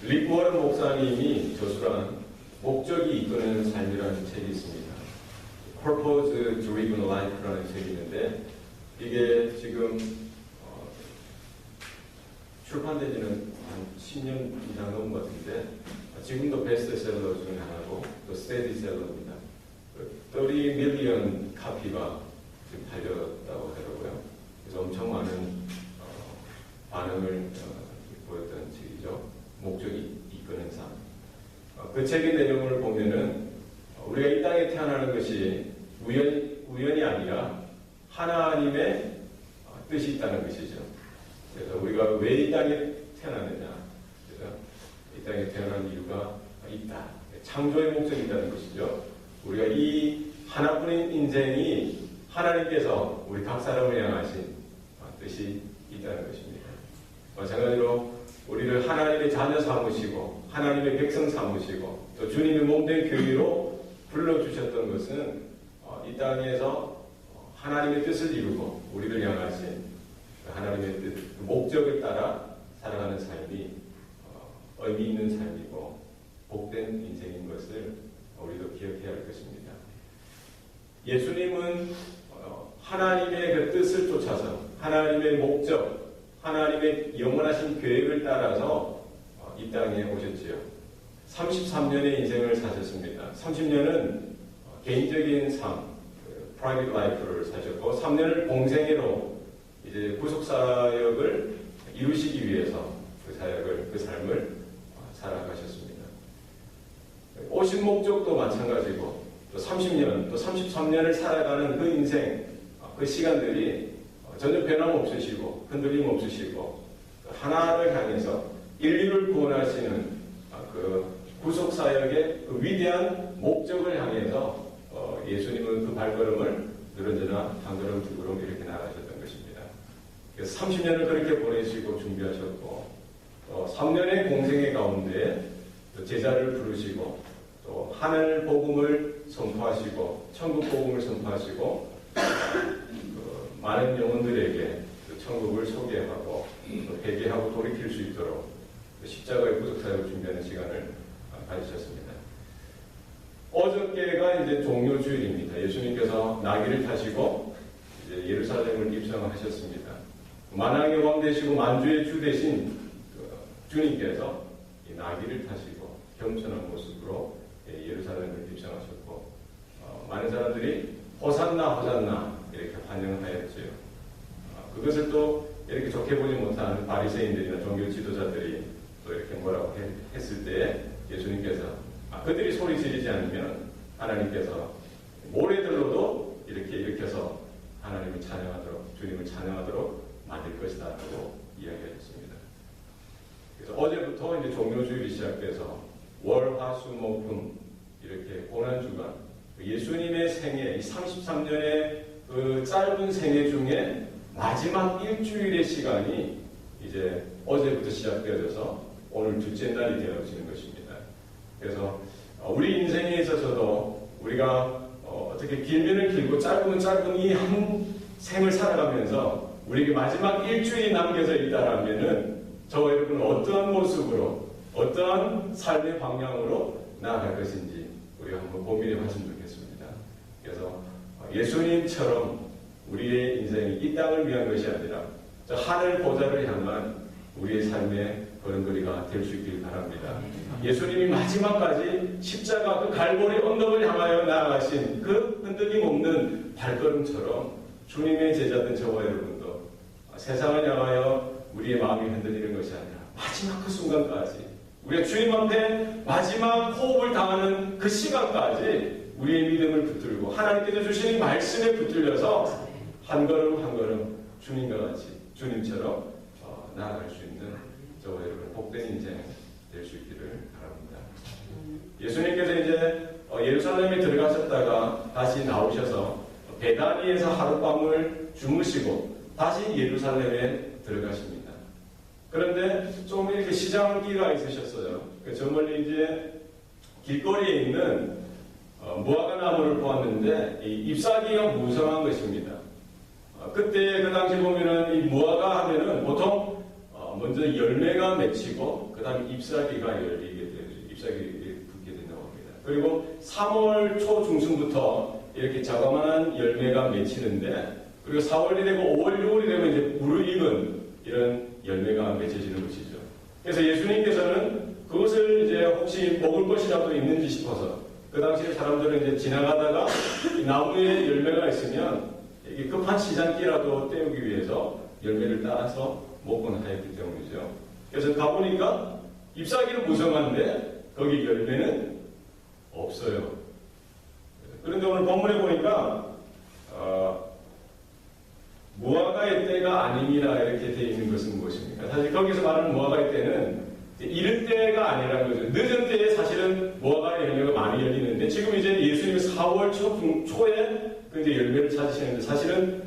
릭 워런 목사님이 저술한 목적이 이끄는 삶이라는 책이 있습니다. Purpose Driven Life라는 책이 있는데 이게 지금 출판된 지는 한 10년 이상 넘은 것 같은데 지금도 베스트셀러 중에 하나고 또 스테디셀러입니다. 30 밀리언 카피가 지금 팔렸다고 하더라고요. 그래서 엄청 많은 반응을 보였던 책이죠. 목적이 이끄는 삶. 그 책의 내용을 보면은 우리가 이 땅에 태어나는 것이 우연이 아니라 하나님의 뜻이 있다는 것이죠. 그래서 우리가 왜 이 땅에 태어났느냐. 그래서 이 땅에 태어난 이유가 있다. 창조의 목적이 있다는 것이죠. 우리가 이 하나뿐인 인생이 하나님께서 우리 각 사람을 향하신 뜻이 있다는 것입니다. 마찬가지로 우리를 하나님의 자녀 삼으시고 하나님의 백성 삼으시고 또 주님의 몸된 교회로 불러주셨던 것은 이 땅에서 하나님의 뜻을 이루고 우리를 향하신 하나님의 뜻, 그 목적을 따라 살아가는 삶이 의미 있는 삶이고 복된 인생인 것을 우리도 기억해야 할 것입니다. 예수님은 하나님의 그 뜻을 쫓아서 하나님의 목적, 하나님의 영원하신 계획을 따라서 이 땅에 오셨지요. 33년의 인생을 사셨습니다. 30년은 개인적인 삶, private life를 사셨고 3년을 공생애로 이제 구속사역을 이루시기 위해서 그 삶을 살아가셨습니다. 오신 목적도 마찬가지고 또 30년, 또 33년을 살아가는 그 인생, 그 시간들이 전혀 변함없으시고 흔들림 없으시고 하나를 향해서 인류를 구원하시는 그 구속사역의 그 위대한 목적을 향해서 예수님은 그 발걸음을 늘어지나 한 걸음 두 걸음 이렇게 나가셨던 것입니다. 그래서 30년을 그렇게 보내시고 준비하셨고 또 3년의 공생애 가운데 또 제자를 부르시고 또 하늘 복음을 선포하시고 천국 복음을 선포하시고 많은 영혼들에게 천국을 소개하고 회개하고 돌이킬 수 있도록 십자가의 구속사역을 준비하는 시간을 가지셨습니다. 어저께가 이제 종료주일입니다. 예수님께서 나귀를 타시고 이제 예루살렘을 입성하셨습니다. 만왕의 왕 되시고 만주의 주 되신 주님께서 이 나귀를 타시고 겸손한 모습으로 예루살렘을 입성하셨고 많은 사람들이 호산나 호산나 이렇게 환영하였지요. 그것을 또 이렇게 좋게 보지 못한 바리새인들이나 종교 지도자들이 또 이렇게 뭐라고 했을 때 예수님께서 그들이 소리 지르지 않으면 하나님께서 모래들로도 이렇게 일으켜서 하나님을 찬양하도록 주님을 찬양하도록 만들 것이다 라고 이야기하셨습니다. 그래서 어제부터 이제 종료주일이 시작돼서 월, 화, 수, 목, 금 이렇게 고난주간 예수님의 생애, 이 33년의 그 짧은 생애 중에 마지막 일주일의 시간이 이제 어제부터 시작되어져서 오늘 둘째 날이 되어지는 것입니다. 그래서 우리 인생에 있어서도 우리가 어떻게 길면은 길고 짧으면 짧은 이 한 생을 살아가면서 우리에게 마지막 일주일이 남겨져 있다라면은 저와 여러분은 어떠한 모습으로 어떠한 삶의 방향으로 나아갈 것인지 우리가 한번 고민해 봤으면 좋겠습니다. 그래서 예수님처럼 우리의 인생이 이 땅을 위한 것이 아니라 저 하늘 보좌를 향한 우리의 삶의 걸음걸이가 될 수 있길 바랍니다. 예수님이 마지막까지 십자가 그 갈보리 언덕을 향하여 나아가신 그 흔들림 없는 발걸음처럼 주님의 제자된 저와 여러분도 세상을 향하여 우리의 마음이 흔들리는 것이 아니라 마지막 그 순간까지 우리가 주님 앞에 마지막 호흡을 당하는 그 시간까지 우리의 믿음을 붙들고 하나님께서 주신 말씀에 붙들려서 한 걸음 한 걸음 주님과 같이 주님처럼 나아갈 수 있는 저와 여러분 복된 인생 될 수 있기를 바랍니다. 예수님께서 이제 예루살렘에 들어가셨다가 다시 나오셔서 베다니에서 하룻밤을 주무시고 다시 예루살렘에 들어가십니다. 그런데 좀 이렇게 시장기가 있으셨어요. 저 멀리 이제 길거리에 있는 무화과 나무를 보았는데 이 잎사귀가 무성한 것입니다. 그때 그 당시 보면은 이 무화과 하면은 보통 먼저 열매가 맺히고 그 다음에 잎사귀가 열리게 되죠. 잎사귀가 붙게 된다고 합니다. 그리고 3월 초 중순부터 이렇게 자그마한 열매가 맺히는데, 그리고 4월이 되고 5월, 6월이 되면 이제 무르익은 이런 열매가 맺혀지는 것이죠. 그래서 예수님께서는 그것을 이제 혹시 먹을 것이라도 있는지 싶어서, 그 당시에 사람들은 이제 지나가다가 나무에 열매가 있으면 이게 급한 시장기라도 때우기 위해서 열매를 따서 먹곤 하였기 때문이죠. 그래서 가보니까 잎사귀는 무성한데 거기 열매는 없어요. 그런데 오늘 본문에 보니까 무화과의 때가 아닙니다 이렇게 되어 있는 것은 무엇입니까? 사실 거기서 말하는 무화과의 때는 이른 때가 아니라는 거죠. 늦은 때에 사실은 무화과의 열매가 많이 열리는데, 지금 이제 예수님이 4월 초에 그 이제 열매를 찾으시는데, 사실은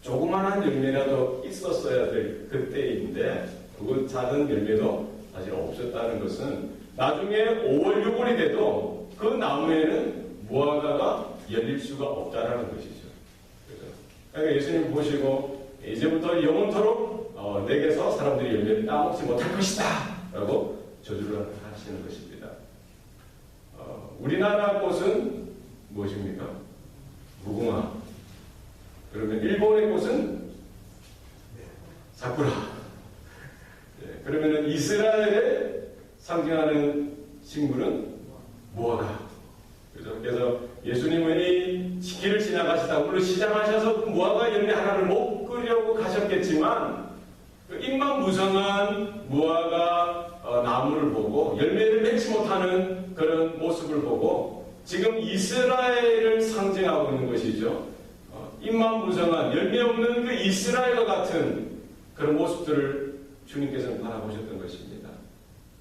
조그만한 열매라도 있었어야 될 그때인데 그 작은 열매도 사실 없었다는 것은 나중에 5월, 6월이 돼도 그 나무에는 무화과가 열릴 수가 없다라는 것이죠. 그러니까 예수님 보시고 이제부터 영원토록 내게서 사람들이 열매를 따먹지 못할 것이다 라고 저주를 하시는 것입니다. 우리나라 꽃은 무엇입니까? 무궁화. 그러면 일본의 꽃은 사쿠라. 그러면 이스라엘에 상징하는 식물은 무화과. 그래서 예수님은 이 길을 지나가시다 물론 시장하셔서 그 무화과 열매 하나를 먹으려고 가셨겠지만, 그 입만 무성한 무화과 나무를 보고 열매를 맺지 못하는 그런 모습을 보고 지금 이스라엘을 상징하고 있는 것이죠. 입만 무성한 열매 없는 그 이스라엘과 같은 그런 모습들을 주님께서는 바라보셨던 것입니다.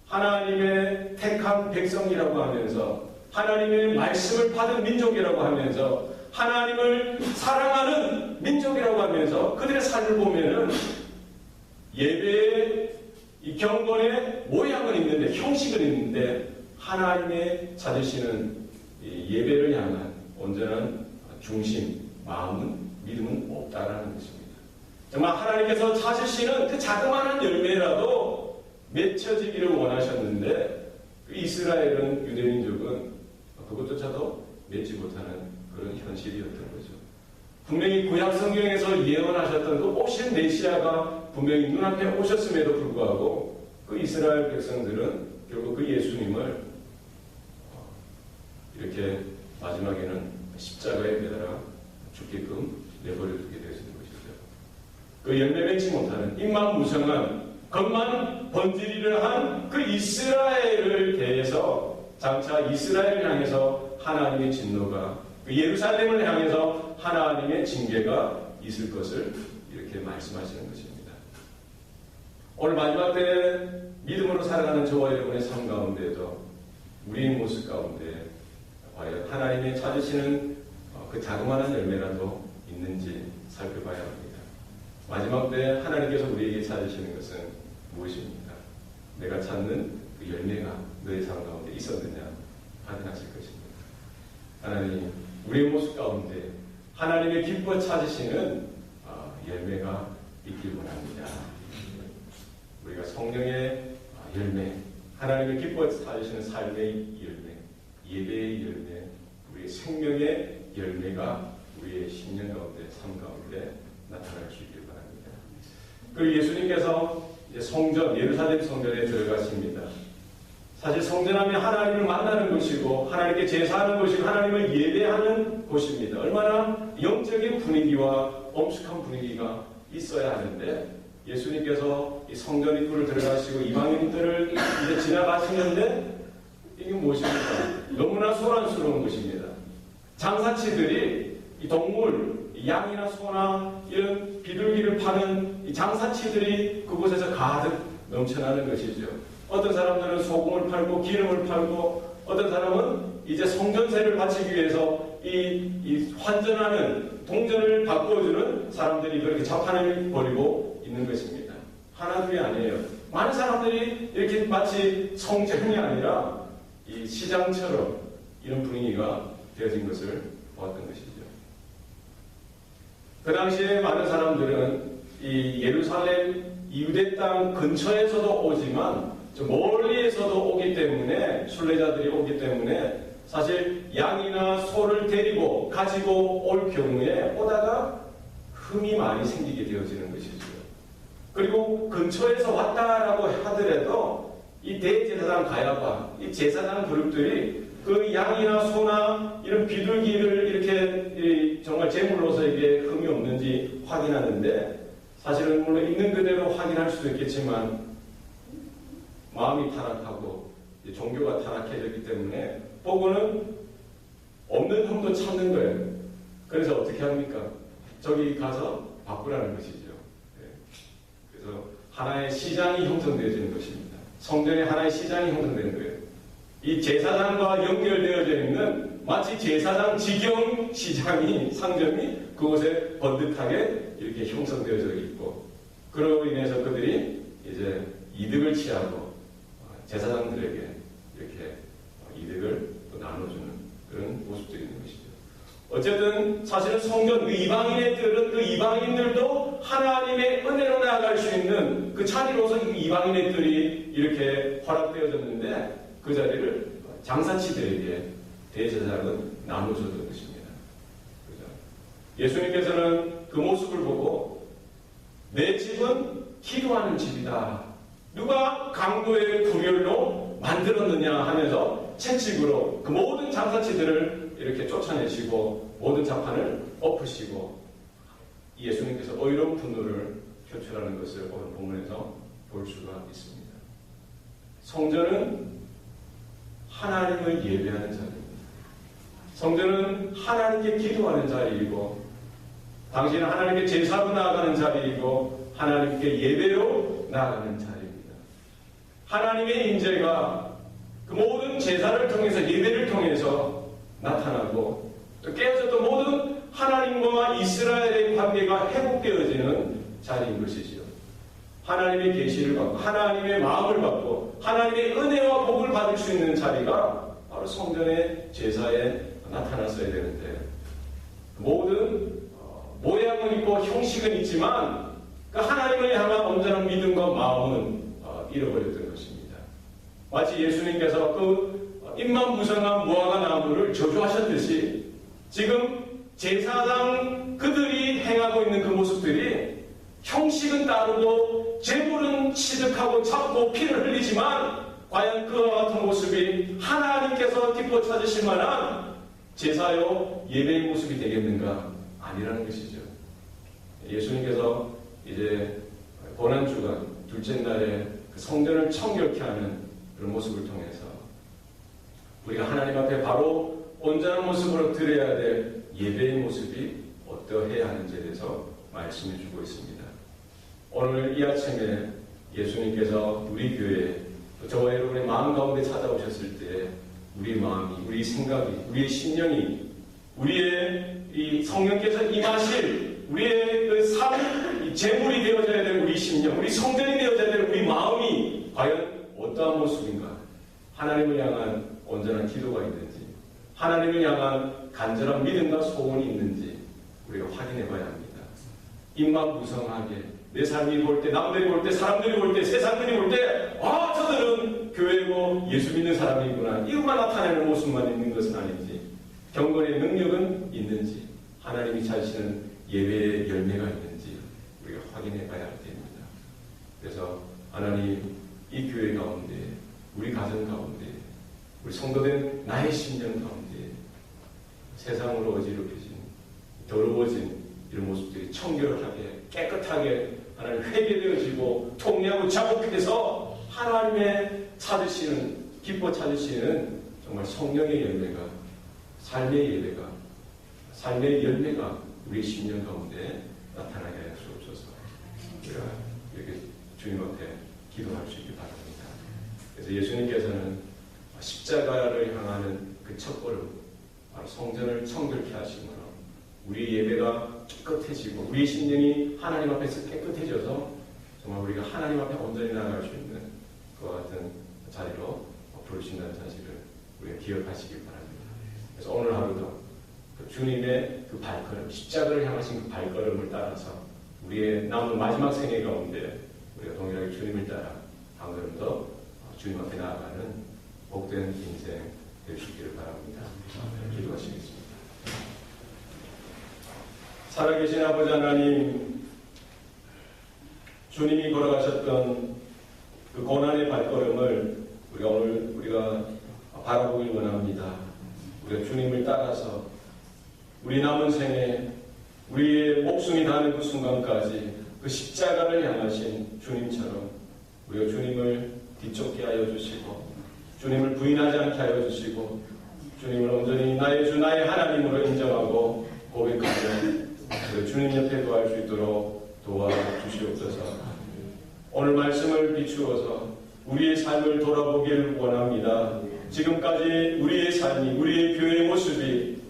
하나님의 택한 백성이라고 하면서, 하나님의 말씀을 받은 민족이라고 하면서, 하나님을 사랑하는 민족이라고 하면서 그들의 삶을 보면은 예배의 이 경건의 모양은 있는데, 형식은 있는데, 하나님의 찾으시는 예배를 향한 온전한 중심, 마음은, 믿음은 없다라는 것입니다. 정말 하나님께서 찾으시는 그 자그마한 열매라도 맺혀지기를 원하셨는데, 그 이스라엘은, 유대민족은 그것조차도 맺지 못하는 그런 현실이었던 거죠. 분명히 구약 성경에서 예언하셨던 그 오신 메시아가 분명히 눈앞에 오셨음에도 불구하고 그 이스라엘 백성들은 결국 그 예수님을 이렇게 마지막에는 십자가에 매달아 죽게끔 내버려 두게 되었던 것이죠. 그 열매 맺지 못하는 입만 무성한 겉만 번지르르 한 그 이스라엘을 대해서 장차 이스라엘을 향해서 하나님의 진노가, 그 예루살렘을 향해서 하나님의 징계가 있을 것을 이렇게 말씀하시는 것입니다. 오늘 마지막 때 믿음으로 살아가는 저와 여러분의 삶 가운데도 우리의 모습 가운데 과연 하나님의 찾으시는 그 자그마한 열매라도 있는지 살펴봐야 합니다. 마지막 때 하나님께서 우리에게 찾으시는 것은 무엇입니까? 내가 찾는 그 열매가 너의 삶 가운데 있었느냐 확인하실 것입니다. 하나님, 우리의 모습 가운데 하나님의 기뻐 찾으시는 열매가 있길 원합니다. 우리가 성령의 열매, 하나님의 기뻐 찾으시는 삶의 열매, 예배의 열매, 우리의 생명의 열매가 우리의 신년 가운데, 삶 가운데 나타날 수 있길 바랍니다. 그리고 예수님께서 이제 성전, 예루살렘 성전에 들어가십니다. 사실 성전하면 하나님을 만나는 곳이고 하나님께 제사하는 곳이고 하나님을 예배하는 곳입니다. 얼마나 영적인 분위기와 엄숙한 분위기가 있어야 하는데, 예수님께서 이 성전 입구를 들어가시고 이방인들을 이제 지나가시는데 이게 무엇입니까? 너무나 소란스러운 것입니다. 장사치들이 이 동물, 양이나 소나 이런 비둘기를 파는 이 장사치들이 그곳에서 가득 넘쳐나는 것이죠. 어떤 사람들은 소금을 팔고 기름을 팔고, 어떤 사람은 이제 성전세를 바치기 위해서 이 환전하는 동전을 바꿔주는 사람들이 그렇게 자판을 벌이고 있는 것입니다. 하나둘이 아니에요. 많은 사람들이 이렇게 마치 성전이 아니라 이 시장처럼 이런 분위기가 되어진 것을 보았던 것이죠. 그 당시에 많은 사람들은 이 예루살렘 유대 땅 근처에서도 오지만 저 멀리에서도 오기 때문에, 순례자들이 오기 때문에 사실 양이나 소를 데리고 가지고 올 경우에 오다가 흠이 많이 생기게 되어지는 것이죠. 그리고 근처에서 왔다라고 하더라도 이 대제사장 가야바, 이 제사장 그룹들이 그 양이나 소나 이런 비둘기를 이렇게 정말 제물로서 이게 흠이 없는지 확인하는데, 사실은 물론 있는 그대로 확인할 수도 있겠지만 마음이 타락하고 종교가 타락해졌기 때문에 보고는 없는 흠도 찾는 거예요. 그래서 어떻게 합니까? 저기 가서 바꾸라는 것이죠. 그래서 하나의 시장이 형성되어지는 것입니다. 성전에 하나의 시장이 형성되는 거예요. 이 제사장과 연결되어져 있는 마치 제사장 직영 시장이, 상점이 그곳에 번듯하게 이렇게 형성되어져 있고, 그로 인해서 그들이 이제 이득을 취하고 제사장들에게 이렇게 이득을 또 나눠주는 그런 모습들이 있는 것이죠. 어쨌든 사실은 성전, 그 이방인들도 하나님의 은혜로 나아갈 수 있는 그 자리로서 이방인들이 이렇게 허락되어졌는데, 그 자리를 장사치들에게 대제사장은 나눠줬던 것입니다. 그죠? 예수님께서는 그 모습을 보고 내 집은 기도하는 집이다. 누가 강도의 불혈로 만들었느냐 하면서 채찍으로 그 모든 장사치들을 이렇게 쫓아내시고 모든 자판을 엎으시고 예수님께서 어이로운 분노를 표출하는 것을 오늘 본문에서 볼 수가 있습니다. 성전은 하나님을 예배하는 자리입니다. 성전은 하나님께 기도하는 자리이고, 당신은 하나님께 제사로 나아가는 자리이고, 하나님께 예배로 나아가는 자리입니다. 하나님의 임재가 그 모든 제사를 통해서, 예배를 통해서 나타나고, 또 깨어졌던 모든 하나님과 이스라엘의 관계가 회복되어지는 자리인 것이지요. 하나님의 계시를 받고 하나님의 마음을 받고 하나님의 은혜와 복을 받을 수 있는 자리가 바로 성전의 제사에 나타났어야 되는데, 모든 모양은 있고 형식은 있지만 그 하나님을 향한 온전한 믿음과 마음은 잃어버렸던 것입니다. 마치 예수님께서 그 입만무성한 무화과 나무를 저주하셨듯이 지금 제사장 그들이 행하고 있는 그 모습들이 형식은 따르고 제물은 취득하고 잡고 피를 흘리지만 과연 그와 같은 모습이 하나님께서 기뻐 찾으실 만한 제사요 예배의 모습이 되겠는가? 아니라는 것이죠. 예수님께서 이제 고난주간 둘째 날에 그 성전을 청결케 하는 그런 모습을 통해서 우리가 하나님 앞에 바로 온전한 모습으로 드려야 될 예배의 모습이 어떠해야 하는지에 대해서 말씀해 주고 있습니다. 오늘 이 아침에 예수님께서 우리 교회에 저와 여러분의 마음 가운데 찾아오셨을 때 우리 마음이, 우리 생각이, 우리의 심령이, 우리의 이 성령께서 임하실 우리의 그 삶, 제물이 되어져야 될 우리 심령, 우리 성전이 되어져야 될 우리 마음이 과연 어떠한 모습인가? 하나님을 향한 온전한 기도가 있는지, 하나님을 향한 간절한 믿음과 소원이 있는지 우리가 확인해 봐야 합니다. 입만 무성하게 내 삶이 볼 때, 남들이 볼 때, 사람들이 볼 때, 세상들이 볼 때, 저들은 교회고 예수 믿는 사람이구나, 이것만 나타내는 모습만 있는 것은 아닌지, 경건의 능력은 있는지, 하나님이 찾으시는 예배의 열매가 있는지 우리가 확인해 봐야 할 때입니다. 그래서 하나님, 이 교회 가운데, 우리 가정 가운데, 우리 성도된 나의 심령 가운데 세상으로 어지럽혀진, 더러워진 이런 모습들이 청결하게, 깨끗하게 하나님 회개되어지고 통례하고 자복해서 하나님의 찾으시는, 기뻐 찾으시는 정말 성령의 열매가, 삶의 예배가, 삶의 열매가 우리 심령 가운데 나타나게 할 수 없어서 우리가 이렇게 주님 앞에 기도할 수 있길 바랍니다. 그래서 예수님께서는 십자가를 향하는 그 첫걸음, 바로 성전을 청결케 하심으로 우리 예배가 깨끗해지고 우리 심령이 하나님 앞에서 깨끗해져서 정말 우리가 하나님 앞에 온전히 나아갈 수 있는 그와 같은 자리로 부르신다는 사실을 우리가 기억하시길 바랍니다. 그래서 오늘 하루도 그 주님의 그 발걸음, 십자가를 향하신 그 발걸음을 따라서 우리의 남은 마지막 생애 가운데 우리가 동일하게 주님을 따라 한 걸음 더 주님 앞에 나아가는 복된 인생 될 수 있기를 바랍니다. 기도하시겠습니다. 살아계신 아버지 하나님, 주님이 걸어가셨던 그 고난의 발걸음을 우리가 바라보길 원합니다. 우리가 주님을 따라서 우리 남은 생에 우리의 목숨이 닿는 그 순간까지 그 십자가를 향하신 주님처럼 우리가 주님을 뒤쫓게 하여 주시고 주님을 부인하지 않게 하여 주시고 주님을 온전히 나의 주 나의 하나님으로 인정하고 고백하며 주님 옆에 거할 수 있도록 도와주시옵소서. 오늘 말씀을 비추어서 우리의 삶을 돌아보길 원합니다. 지금까지 우리의 삶이 우리의 교회의 모습이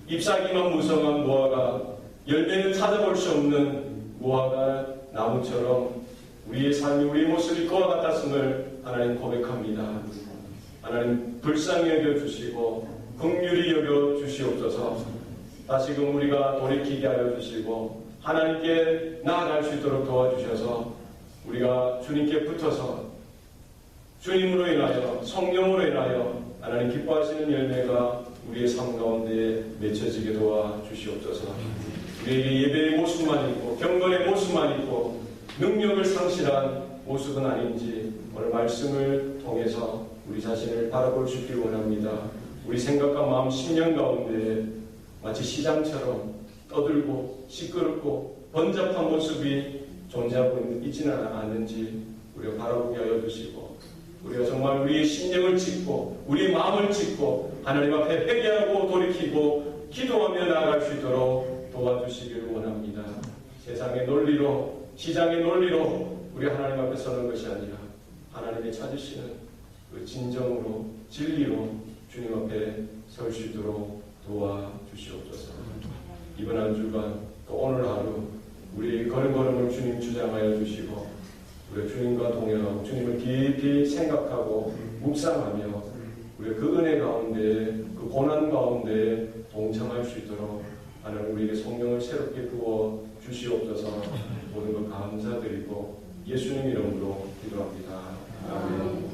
잎사귀만 무성한 무화과 열매는 찾아볼 수 없는 무화과 나무처럼 우리의 삶이 우리의 모습이 그와 같았음을 하나님 고백합니다. 하나님 불쌍히 여겨주시고 긍휼히 여겨주시옵소서. 다시금 우리가 돌이키게 하여 주시고 하나님께 나아갈 수 있도록 도와주셔서 우리가 주님께 붙어서 주님으로 인하여 성령으로 인하여 하나님 기뻐하시는 열매가 우리의 삶 가운데 맺혀지게 도와주시옵소서. 우리에게 예배의 모습만 있고 경건의 모습만 있고 능력을 상실한 모습은 아닌지 오늘 말씀을 통해서 우리 자신을 바라볼 수 있기를 원합니다. 우리 생각과 마음, 심령 가운데 마치 시장처럼 떠들고 시끄럽고 번잡한 모습이 존재하고 있지는 않는지 우리가 바라보게 하여 주시고 우리가 정말 우리의 심령을 찢고 우리의 마음을 찢고 하나님 앞에 회개하고 돌이키고 기도하며 나아갈 수 있도록 도와주시기를 원합니다. 세상의 논리로 시장의 논리로 우리 하나님 앞에 서는 것이 아니라 하나님이 찾으시는 그 진정으로 진리로 주님 앞에 설 수 있도록 도와주시옵소서. 이번 한 주간 또 오늘 하루 우리 걸음걸음을 주님 주장하여 주시고 우리 주님과 동행하고 주님을 깊이 생각하고 묵상하며 우리 그 은혜 가운데 그 고난 가운데 동참할 수 있도록 하나님 우리에게 성령을 새롭게 부어 주시옵소서. 모든 것 감사드리고 예수님 이름으로 기도합니다. 아멘.